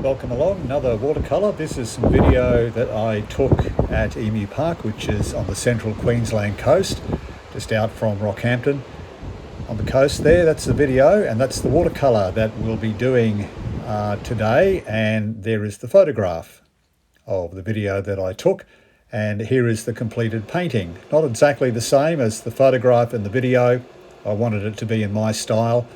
Welcome along, another watercolour. This is some video that I took at Emu Park, which is on the central Queensland coast, just out from Rockhampton on the coast there. That's the video, and that's the watercolour that we'll be doing today. And there is the photograph of the video that I took, and here is the completed painting. Not exactly the same as the photograph and the video. I wanted it to be in my style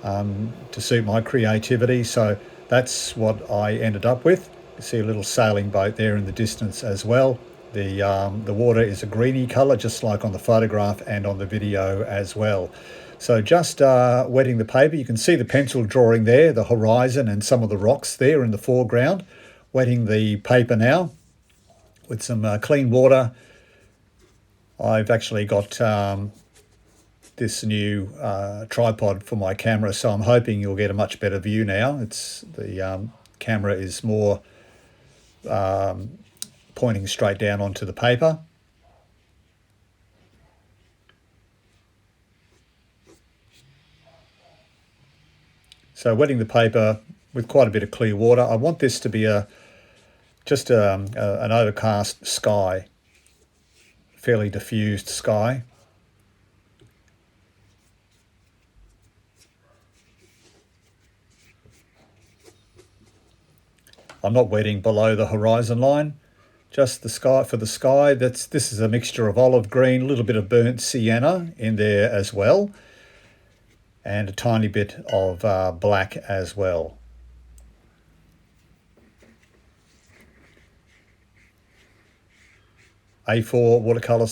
to suit my creativity, so that's what I ended up with. You see a little sailing boat there in the distance as well. The water is a greeny colour, just like on the photograph and on the video as well. So just wetting the paper. You can see the pencil drawing there, the horizon and some of the rocks there in the foreground. Wetting the paper now with some clean water. I've actually got this new tripod for my camera, so I'm hoping you'll get a much better view now. It's the camera is more pointing straight down onto the paper. So wetting the paper with quite a bit of clear water. I want this to be just an overcast sky, fairly diffused sky. I'm not wetting below the horizon line, just the sky. For the sky, this is a mixture of olive green, a little bit of burnt sienna in there as well, and a tiny bit of black as well. A4 watercolour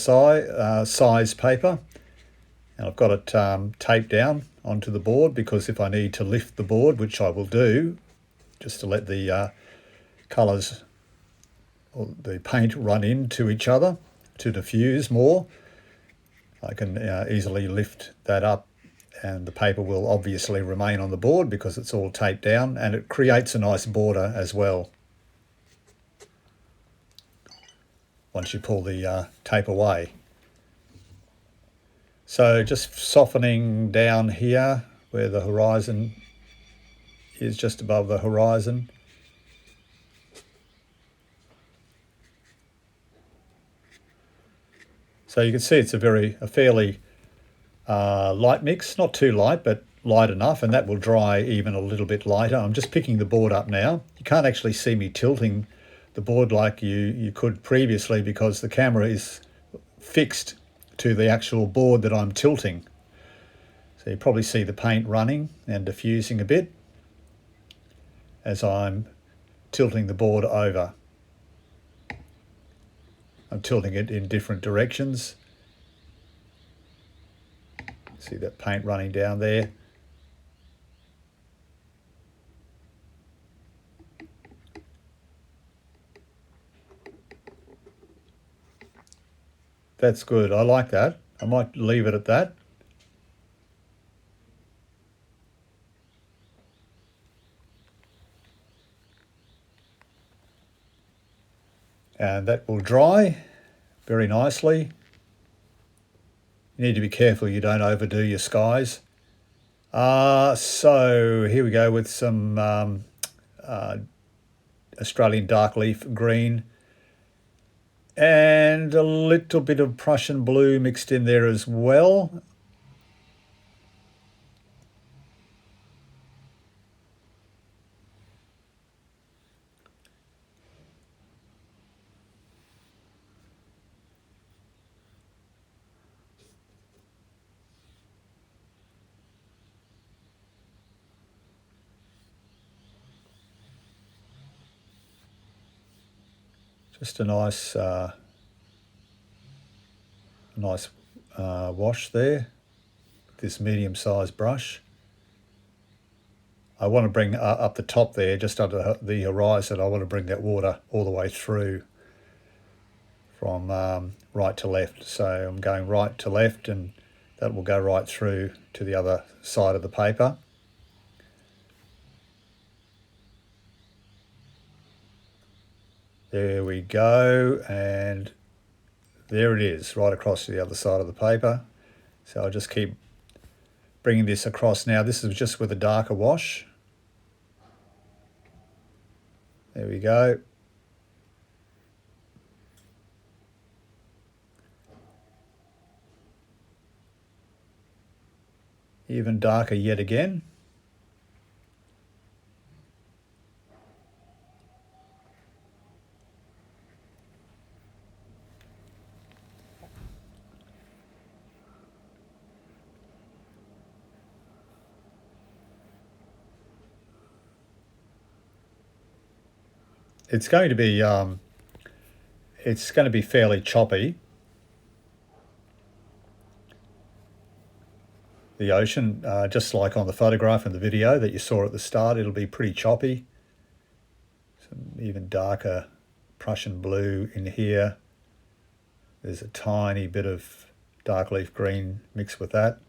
size paper, and I've got it taped down onto the board, because if I need to lift the board, which I will do, just to let the colours or the paint run into each other to diffuse more, I can easily lift that up, and the paper will obviously remain on the board because it's all taped down, and it creates a nice border as well once you pull the tape away. So just softening down here where the horizon is, just above the horizon. So you can see it's a fairly light mix, not too light, but light enough, and that will dry even a little bit lighter. I'm just picking the board up now. You can't actually see me tilting the board like you could previously, because the camera is fixed to the actual board that I'm tilting. So you probably see the paint running and diffusing a bit as I'm tilting the board over. I'm tilting it in different directions. See that paint running down there. That's good. I like that. I might leave it at that. And that will dry very nicely. You need to be careful you don't overdo your skies. So here we go with some Australian dark leaf green and a little bit of Prussian blue mixed in there as well. Just a nice wash there with this medium-sized brush. I want to bring up the top there, just under the horizon. I want to bring that water all the way through from right to left. So I'm going right to left, and that will go right through to the other side of the paper. There we go, and there it is, right across to the other side of the paper. So I'll just keep bringing this across now. This is just with a darker wash. There we go. Even darker yet again. It's going to be fairly choppy. The ocean, just like on the photograph and the video that you saw at the start, it'll be pretty choppy. Some even darker Prussian blue in here. There's a tiny bit of dark leaf green mixed with that.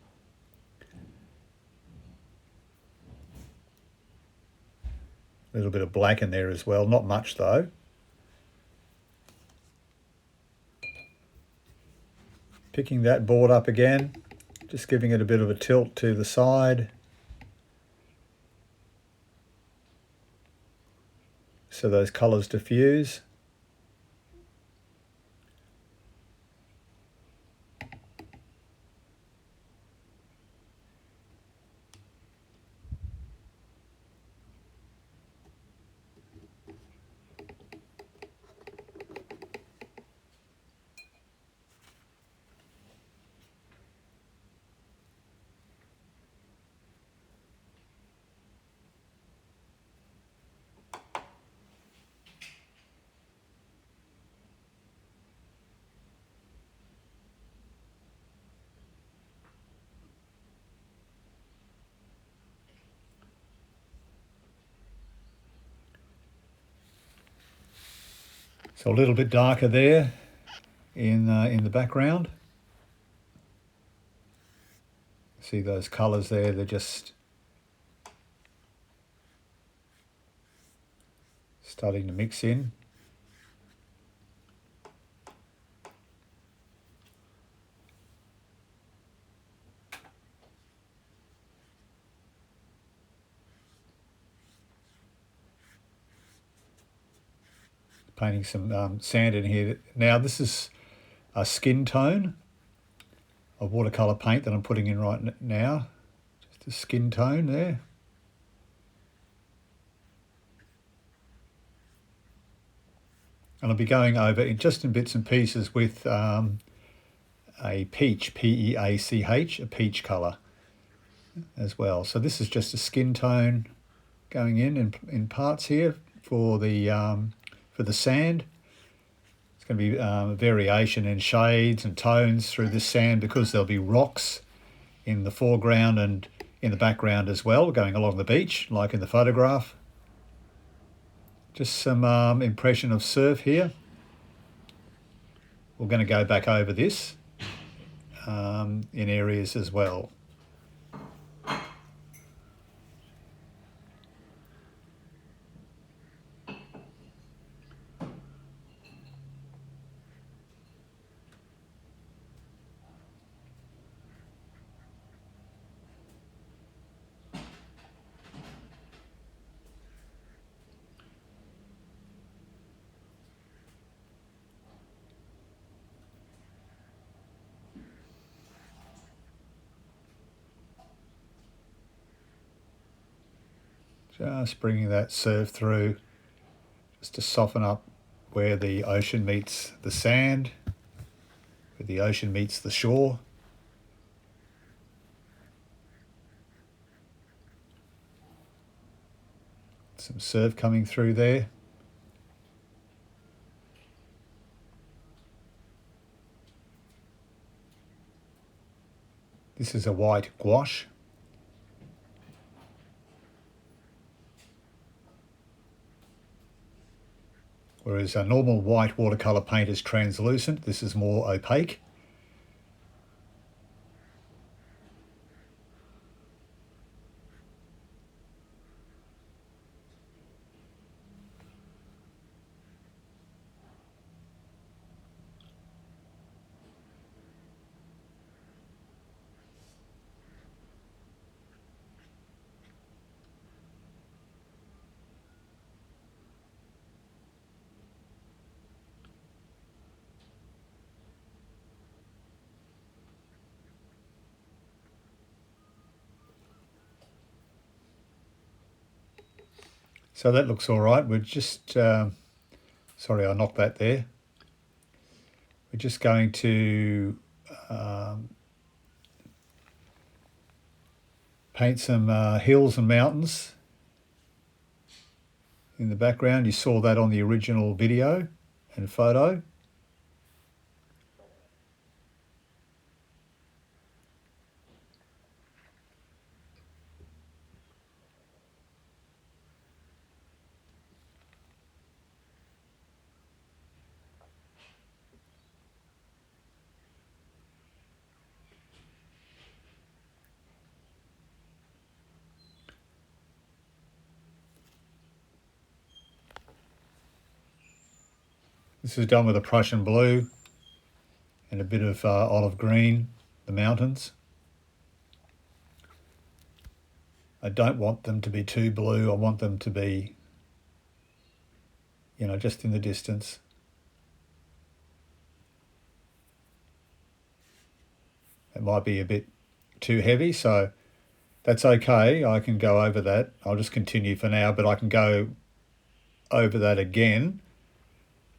A little bit of black in there as well, not much though. Picking that board up again, just giving it a bit of a tilt to the side. So those colours diffuse. So a little bit darker there in the background. See those colours there, they're just starting to mix in. Painting some sand in here. Now this is a skin tone of watercolour paint that I'm putting in right now. Just a skin tone there. And I'll be going over just in bits and pieces with a peach, P-E-A-C-H, a peach colour as well. So this is just a skin tone going in parts here for the sand. It's going to be a variation in shades and tones through this sand because there'll be rocks in the foreground and in the background as well, going along the beach, like in the photograph. Just some impression of surf here. We're going to go back over this in areas as well. Just bringing that surf through just to soften up where the ocean meets the sand, where the ocean meets the shore. Some surf coming through there. This is a white gouache. Whereas a normal white watercolour paint is translucent, this is more opaque. So that looks all right. We're just, sorry, I knocked that there. We're just going to paint some hills and mountains in the background. You saw that on the original video and photo. This is done with a Prussian blue and a bit of olive green, the mountains. I don't want them to be too blue. I want them to be, you know, just in the distance. It might be a bit too heavy, so that's okay. I can go over that. I'll just continue for now, but I can go over that again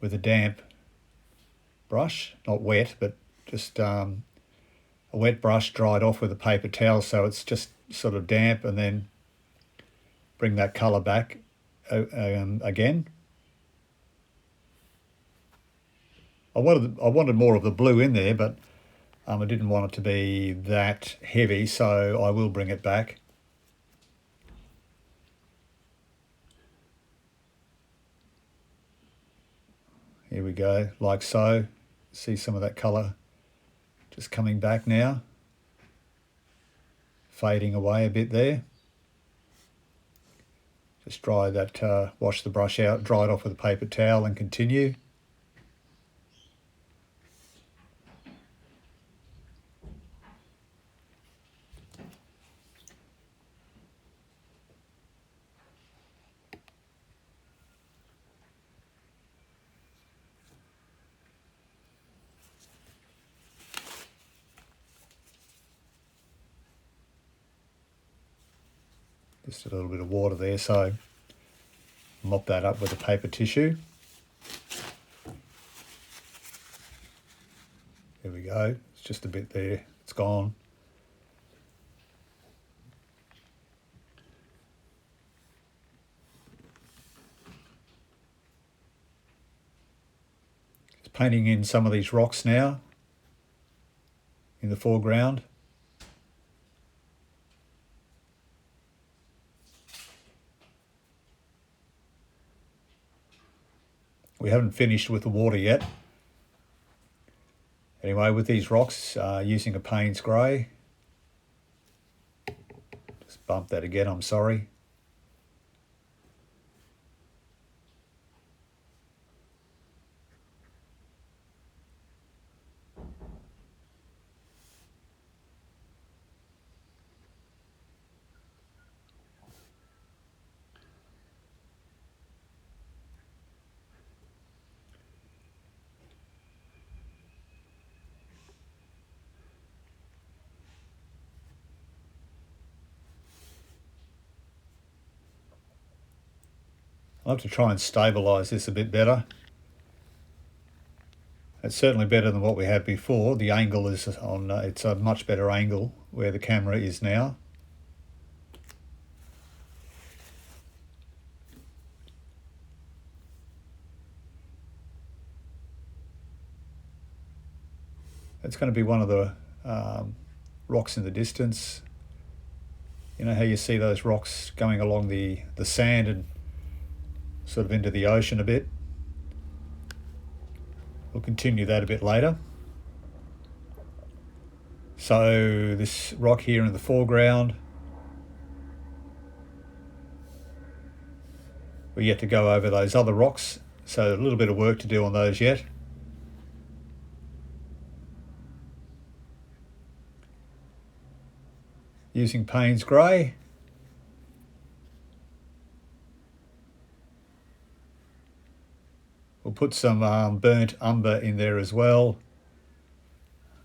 with a damp brush, not wet, but just a wet brush dried off with a paper towel, so it's just sort of damp, and then bring that colour back again. I wanted more of the blue in there, but I didn't want it to be that heavy, so I will bring it back. Here we go, like so. See some of that colour just coming back now. Fading away a bit there. Just dry that, wash the brush out, dry it off with a paper towel and continue. Just a little bit of water there, so mop that up with a paper tissue. There we go, it's just a bit there, it's gone. Just painting in some of these rocks now in the foreground. We haven't finished with the water yet. Anyway, with these rocks, using a Payne's grey. Just bump that again, I'm sorry. I'll have to try and stabilise this a bit better. It's certainly better than what we had before. The angle is on, it's a much better angle where the camera is now. It's going to be one of the rocks in the distance. You know how you see those rocks going along the sand and sort of into the ocean a bit. We'll continue that a bit later. So this rock here in the foreground, we're yet to go over those other rocks, so a little bit of work to do on those yet. Using Payne's grey. We'll put some burnt umber in there as well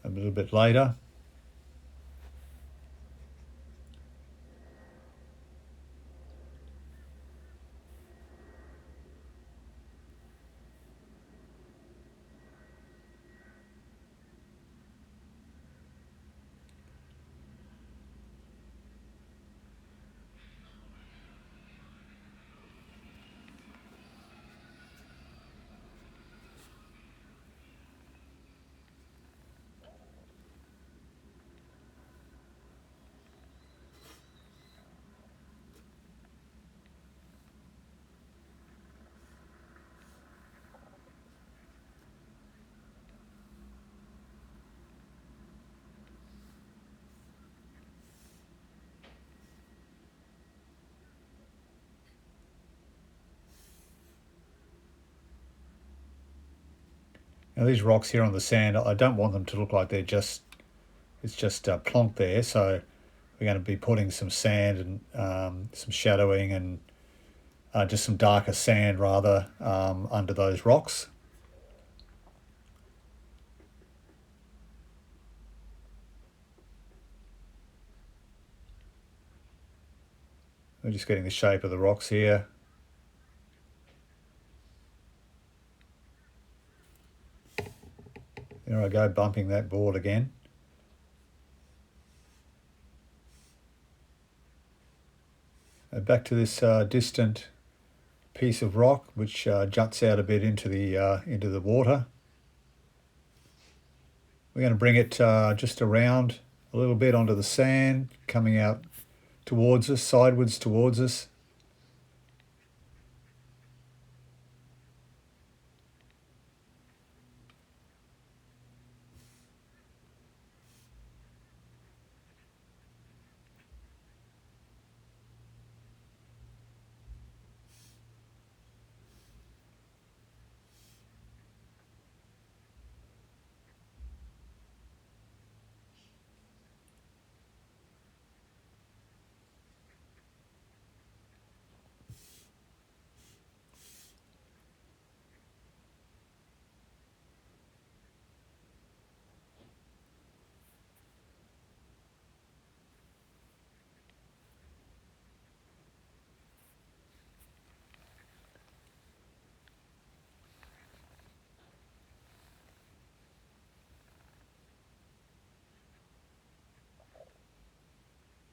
a little bit later. Now these rocks here on the sand, I don't want them to look like it's just plonked there, so we're going to be putting some sand and some shadowing and just some darker sand rather under those rocks. We're just getting the shape of the rocks here. There I go, bumping that board again. Back to this distant piece of rock which juts out a bit into the water. We're going to bring it just around a little bit onto the sand, coming out towards us, sideways towards us.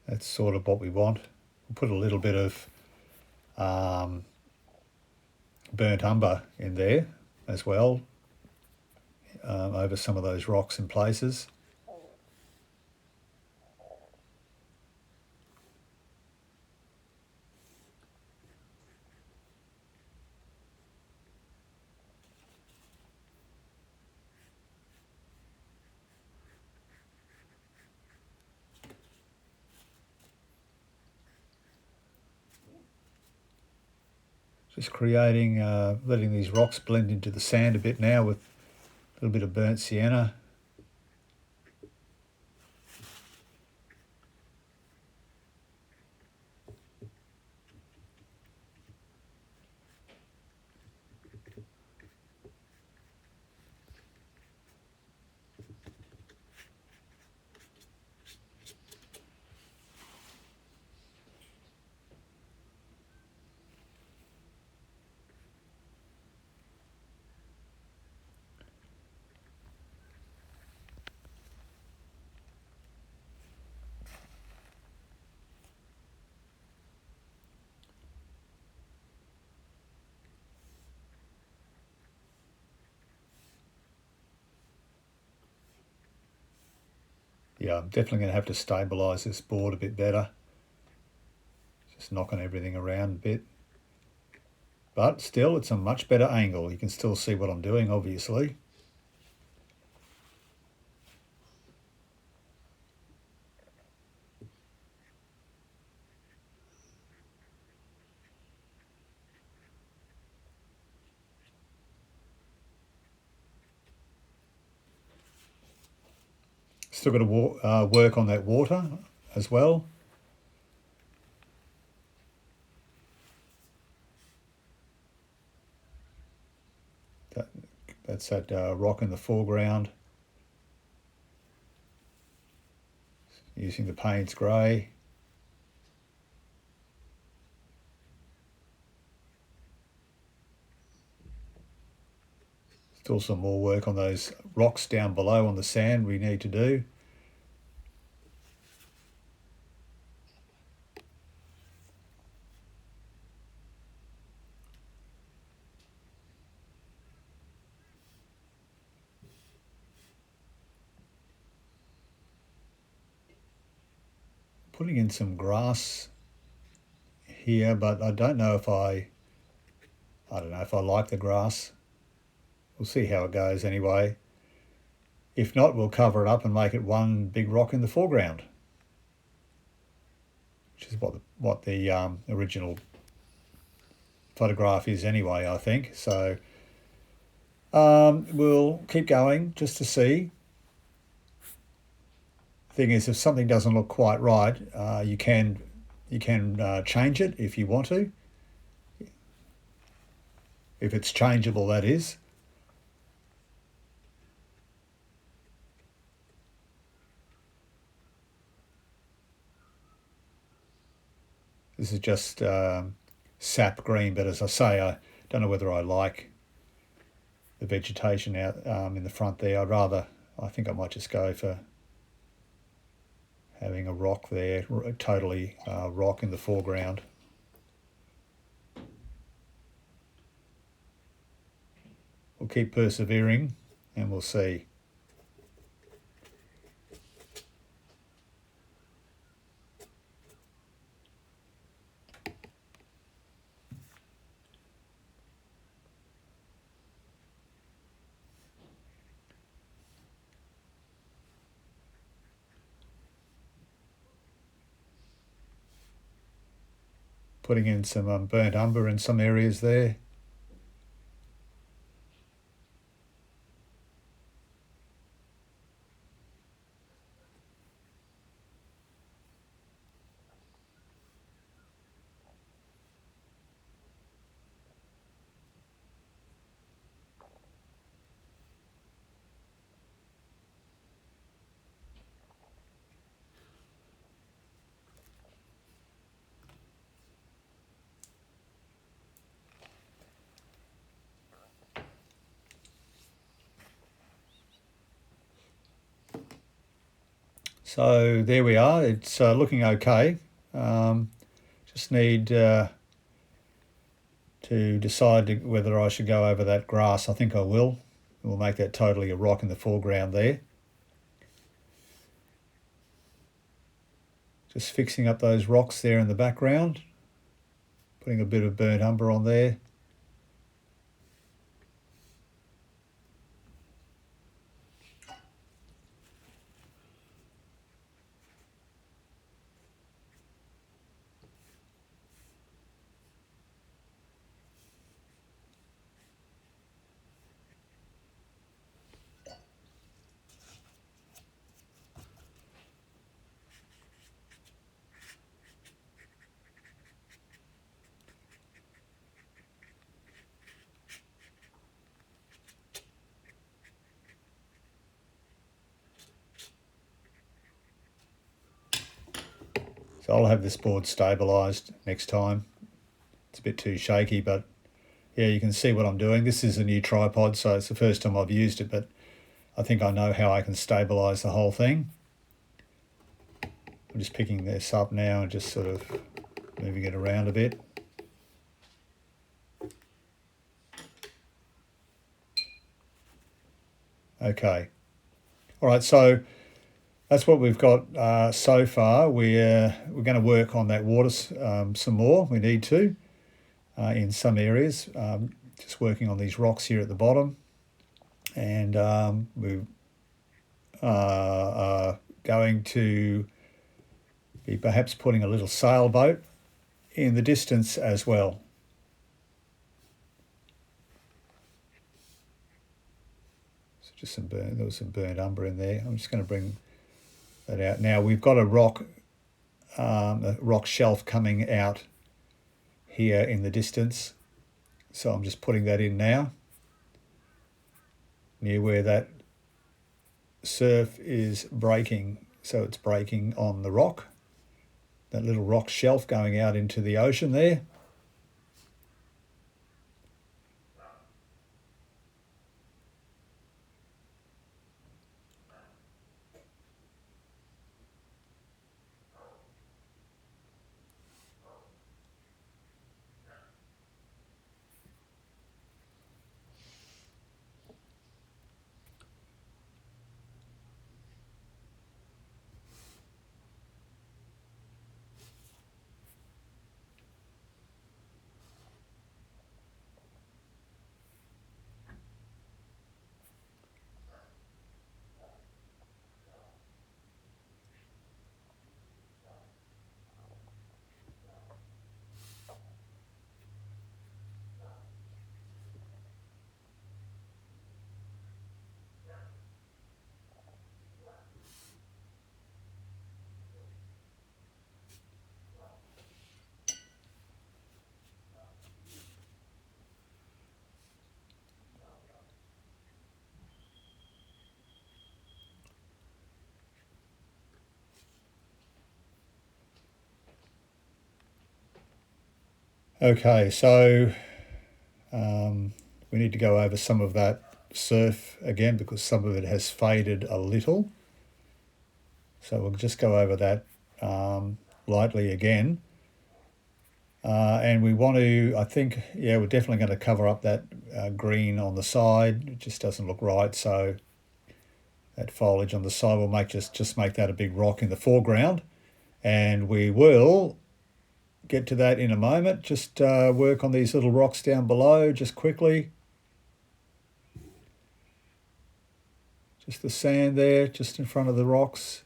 That's sort of what we want. We'll put a little bit of burnt umber in there as well, over some of those rocks in places. Just creating, letting these rocks blend into the sand a bit now with a little bit of burnt sienna. Yeah, I'm definitely going to have to stabilise this board a bit better. Just knocking everything around a bit. But still, it's a much better angle. You can still see what I'm doing, obviously. Still got to work on that water as well. That's that rock in the foreground. Using the Payne's grey. Still some more work on those rocks down below on the sand we need to do. Putting in some grass here, but I don't know if I don't know if I like the grass. We'll see how it goes anyway. If not, we'll cover it up and make it one big rock in the foreground, which is what the original photograph is anyway, I think. So We'll keep going just to see. Thing is, if something doesn't look quite right, you can change it if you want to. If it's changeable, that is. This is just sap green, but as I say, I don't know whether I like the vegetation out in the front there. I think I might just go for having a rock there, totally rock in the foreground. We'll keep persevering and we'll see. Putting in some burnt umber in some areas there. So there we are. It's looking okay. Just need to decide whether I should go over that grass. I think I will. We'll make that totally a rock in the foreground there. Just fixing up those rocks there in the background. Putting a bit of burnt umber on there. So I'll have this board stabilised next time. It's a bit too shaky, but yeah, you can see what I'm doing. This is a new tripod, so it's the first time I've used it, but I think I know how I can stabilise the whole thing. I'm just picking this up now and just sort of moving it around a bit. Okay. All right, so that's what we've got so far. We're going to work on that water some more. We need to in some areas. Just working on these rocks here at the bottom, and we are going to be perhaps putting a little sailboat in the distance as well. So just there was some burnt umber in there. I'm just going to bring that out. Now we've got a rock shelf coming out here in the distance. So I'm just putting that in now, near where that surf is breaking. So it's breaking on the rock, that little rock shelf going out into the ocean there. Okay, so we need to go over some of that surf again because some of it has faded a little. So we'll just go over that lightly again. And we want to, I think, yeah, we're definitely going to cover up that green on the side. It just doesn't look right. So that foliage on the side will just make that a big rock in the foreground. And we will get to that in a moment. Just work on these little rocks down below just quickly. Just the sand there, just in front of the rocks.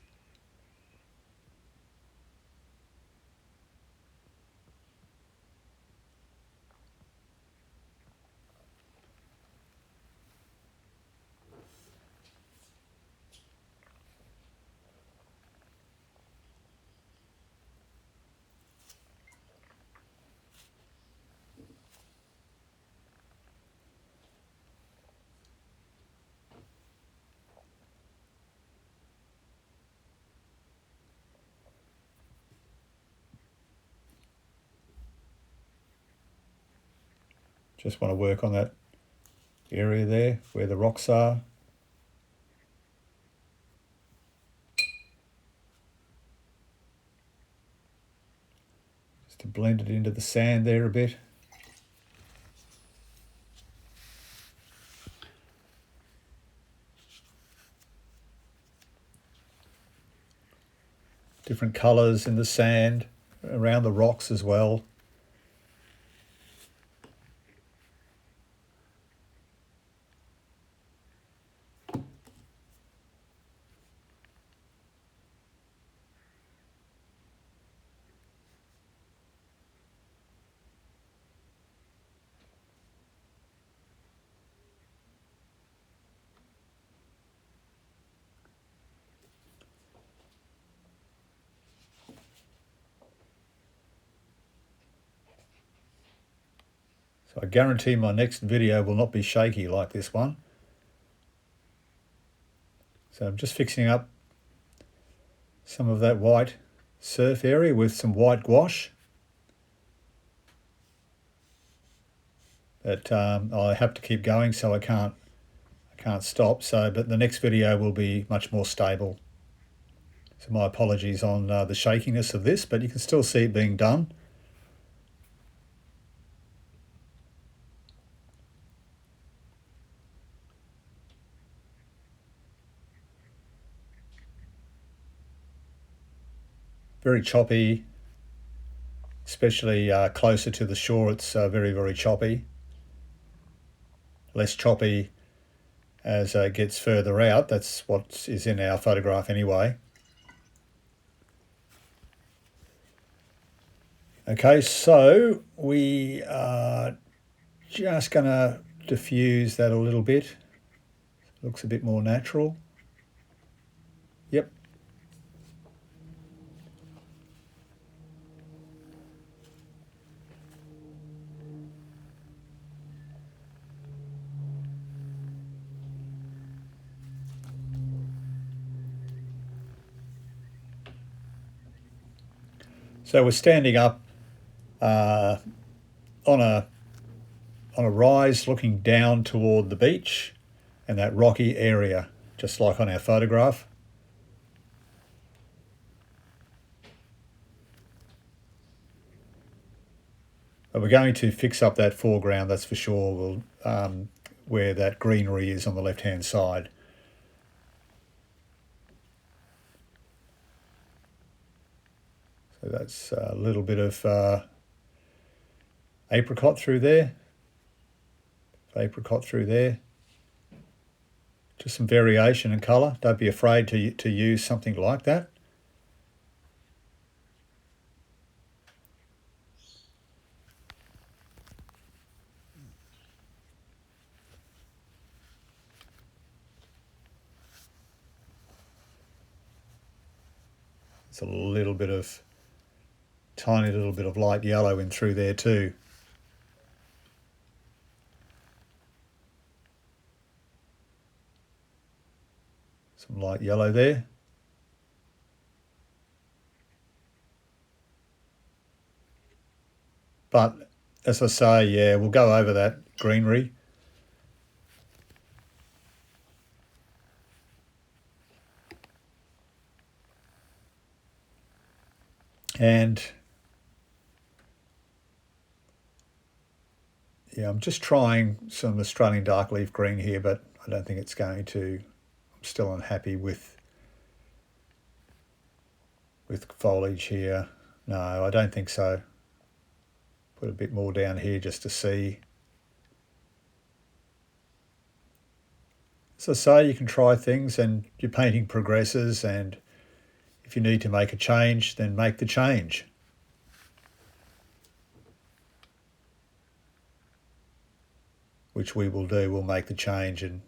Just want to work on that area there where the rocks are. Just to blend it into the sand there a bit. Different colours in the sand, around the rocks as well. So I guarantee my next video will not be shaky like this one. So I'm just fixing up some of that white surf area with some white gouache. But I have to keep going, so I can't stop. So, but the next video will be much more stable. So my apologies on the shakiness of this, but you can still see it being done. Very choppy, especially closer to the shore. It's very, very choppy. Less choppy as it gets further out. That's what is in our photograph anyway. Okay, so we are just going to diffuse that a little bit. Looks a bit more natural. Yep. So we're standing up on a rise looking down toward the beach and that rocky area, just like on our photograph. But we're going to fix up that foreground, that's for sure. We'll, where that greenery is on the left-hand side. So that's a little bit of apricot through there. Apricot through there. Just some variation in colour. Don't be afraid to use something like that. It's a little bit of, tiny little bit of light yellow in through there too. Some light yellow there. But as I say, yeah, we'll go over that greenery. And yeah, I'm just trying some Australian dark leaf green here, but I don't think it's going to. I'm still unhappy with foliage here. No, I don't think so. Put a bit more down here just to see. As I say, you can try things and your painting progresses, and if you need to make a change, then make the change. Which we will do. We'll make the change and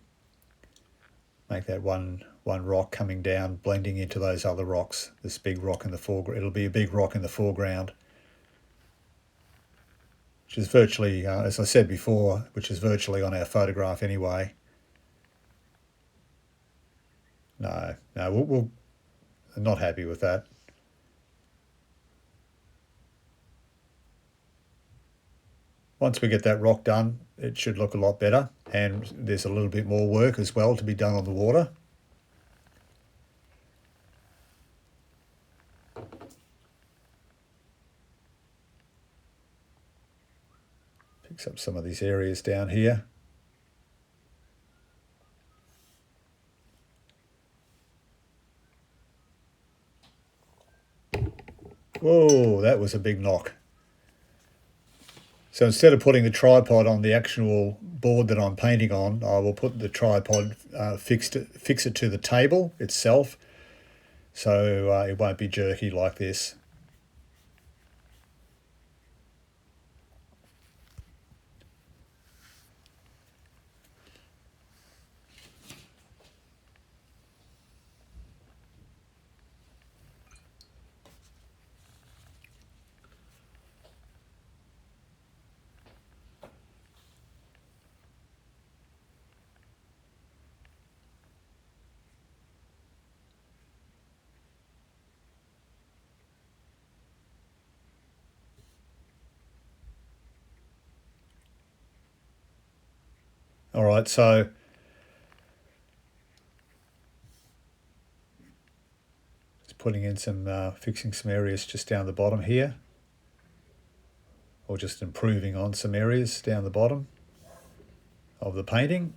make that one rock coming down, blending into those other rocks. This big rock in the foreground. It'll be a big rock in the foreground, which is virtually, as I said before, which is virtually on our photograph anyway. No, we'll I'm not happy with that. Once we get that rock done, it should look a lot better, and there's a little bit more work as well to be done on the water. Picks up some of these areas down here. Whoa, that was a big knock. So instead of putting the tripod on the actual board that I'm painting on, I will put the tripod, fix it to the table itself, so it won't be jerky like this. All right, so just putting in some, fixing some areas just down the bottom here, or just improving on some areas down the bottom of the painting.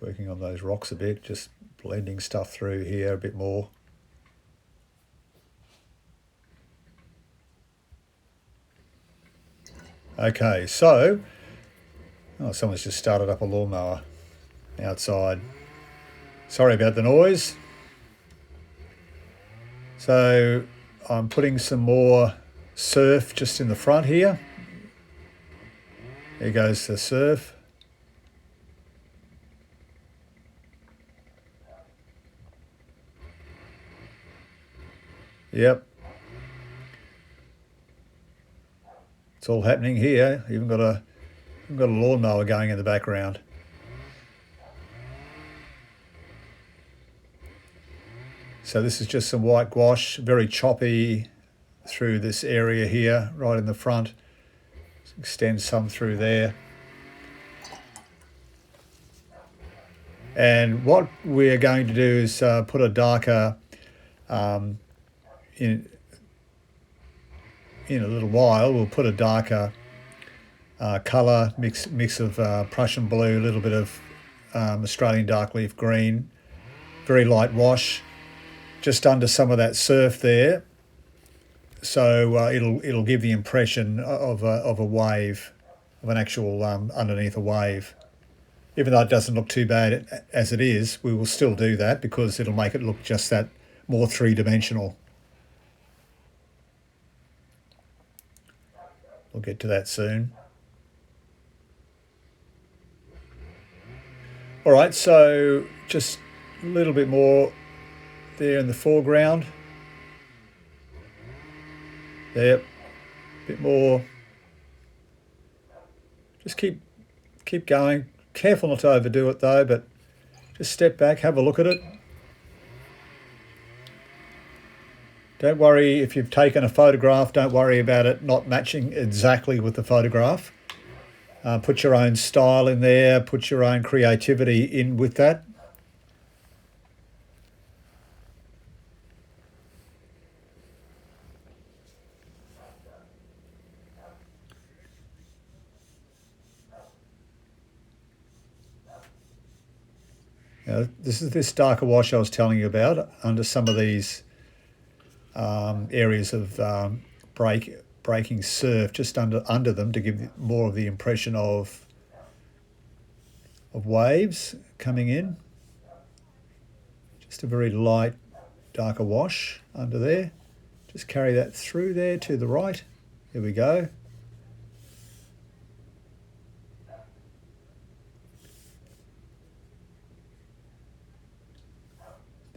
Working on those rocks a bit, just blending stuff through here a bit more. Okay, so, someone's just started up a lawnmower outside. Sorry about the noise. So I'm putting some more surf just in the front here. There goes the surf. Yep. It's all happening here. Even got a lawnmower going in the background. So this is just some white gouache, very choppy through this area here, right in the front. Extend some through there. And what we're going to do is put a darker, in a little while, we'll put a darker colour, mix of Prussian blue, a little bit of Australian dark leaf green, very light wash, just under some of that surf there. So it'll give the impression of a wave, of an actual underneath a wave. Even though it doesn't look too bad as it is, we will still do that because it'll make it look just that more three-dimensional. We'll get to that soon. All right, so just a little bit more there in the foreground. There, a bit more. Just keep going. Careful not to overdo it though, but just step back, have a look at it. Don't worry if you've taken a photograph, don't worry about it not matching exactly with the photograph. Put your own style in there, put your own creativity in with that. Now, this is this darker wash I was telling you about under some of these areas of breaking surf, just under them, to give more of the impression of waves coming in. Just a very light darker wash under there. Just carry that through there to the right. Here we go.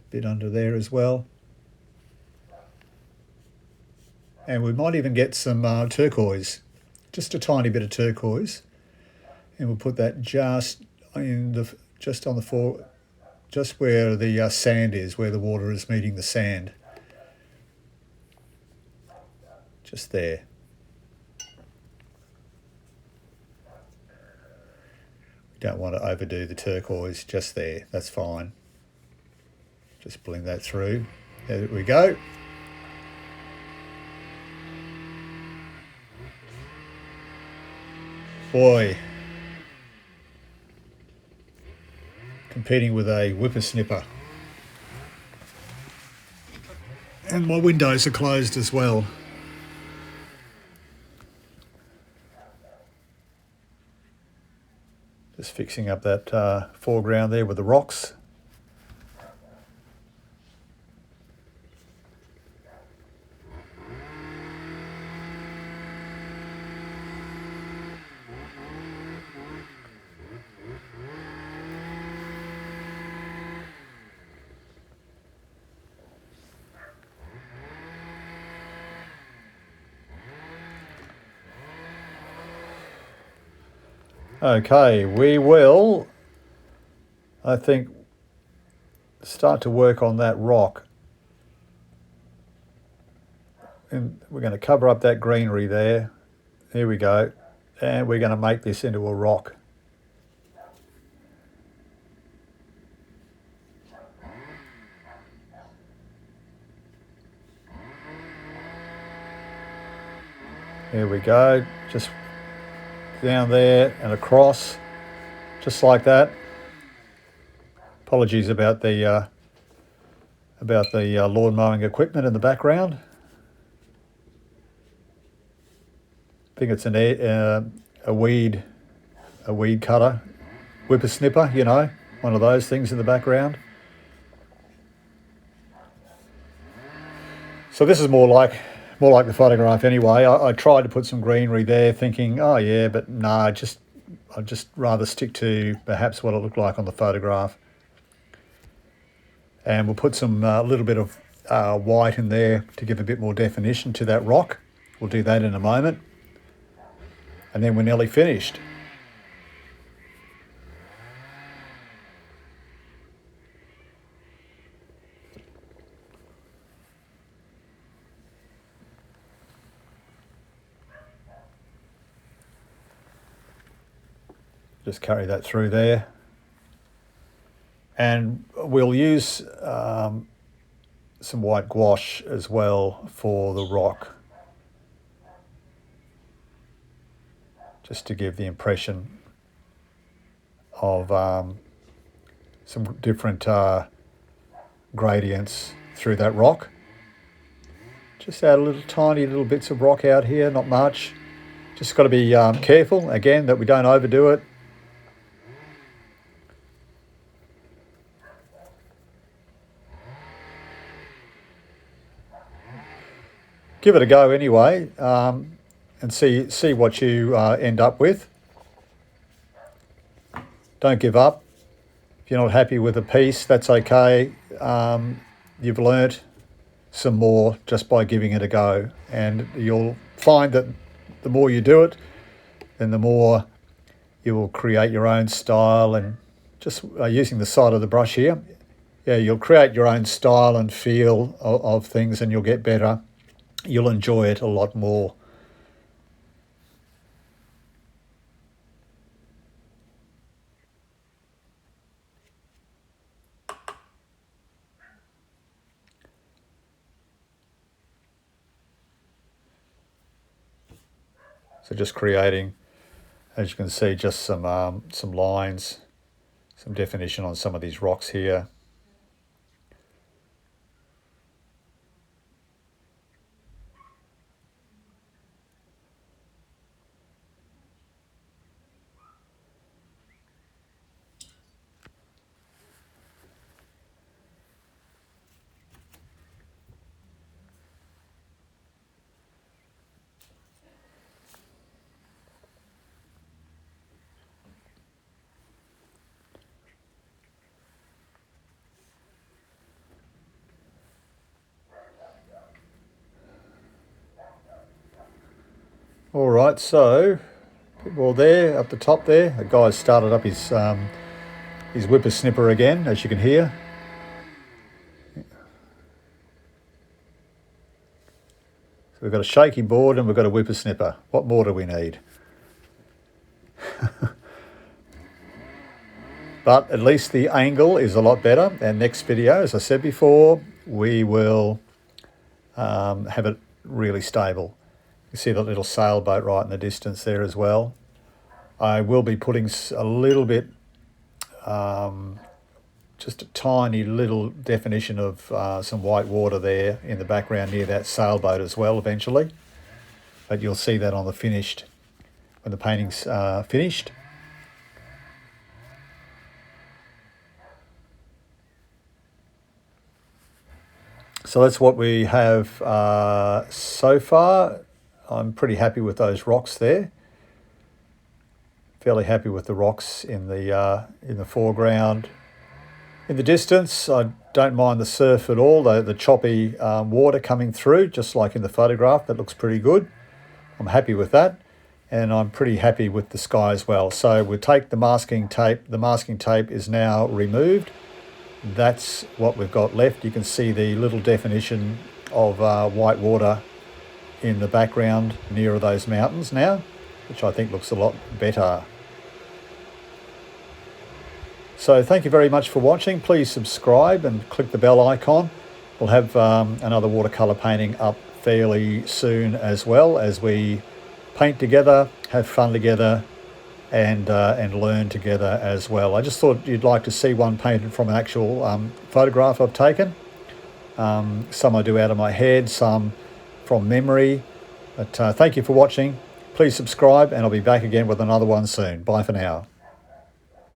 Bit under there as well, and we might even get some turquoise, just a tiny bit of turquoise, and we'll put that just on the just where the sand is, where the water is meeting the sand, just there. We don't want to overdo the turquoise, just there, that's fine. Just blend that through. There we go. Boy, competing with a whippersnipper. And my windows are closed as well. Just fixing up that foreground there with the rocks. Okay, we will, I think, start to work on that rock. And we're going to cover up that greenery there. Here we go. And we're going to make this into a rock. Here we go. Just down there and across, just like that. Apologies about the lawn mowing equipment in the background. I think it's a weed cutter, whippersnipper, you know, one of those things in the background. So this is more like the photograph anyway. I tried to put some greenery there thinking, oh yeah, but nah, I'd just rather stick to perhaps what it looked like on the photograph. And we'll put some little bit of white in there to give a bit more definition to that rock. We'll do that in a moment. And then we're nearly finished. Just carry that through there. And we'll use some white gouache as well for the rock, just to give the impression of some different gradients through that rock. Just add tiny little bits of rock out here, not much. Just got to be careful, again, that we don't overdo it. Give it a go anyway, and see what you end up with. Don't give up. If you're not happy with a piece, that's okay. You've learnt some more just by giving it a go, and you'll find that the more you do it, then the more you will create your own style. And just using the side of the brush here, yeah, you'll create your own style and feel of things, and you'll get better. You'll enjoy it a lot more. So just creating, as you can see, just some lines, some definition on some of these rocks here. All right, so well, there up the top there, the guy's started up his whippersnipper again, as you can hear. So we've got a shaky board and we've got a whippersnipper. What more do we need? But at least the angle is a lot better. And next video, as I said before, we will have it really stable. You see the little sailboat right in the distance there as well. I will be putting a little bit, just a tiny little definition of some white water there in the background near that sailboat as well eventually. But you'll see that on the finished, when the painting's finished. So that's what we have so far. I'm pretty happy with those rocks there. Fairly happy with the rocks in the foreground. In the distance, I don't mind the surf at all, the choppy water coming through, just like in the photograph. That looks pretty good. I'm happy with that. And I'm pretty happy with the sky as well. So we'll take the masking tape. The masking tape is now removed. That's what we've got left. You can see the little definition of white water in the background nearer those mountains now, which I think looks a lot better. So thank you very much for watching. Please subscribe and click the bell icon. We'll have another watercolour painting up fairly soon, as well as we paint together, have fun together, and learn together as well. I just thought you'd like to see one painted from an actual photograph I've taken. Some I do out of my head, some from memory. But thank you for watching. Please subscribe, and I'll be back again with another one soon. Bye for now.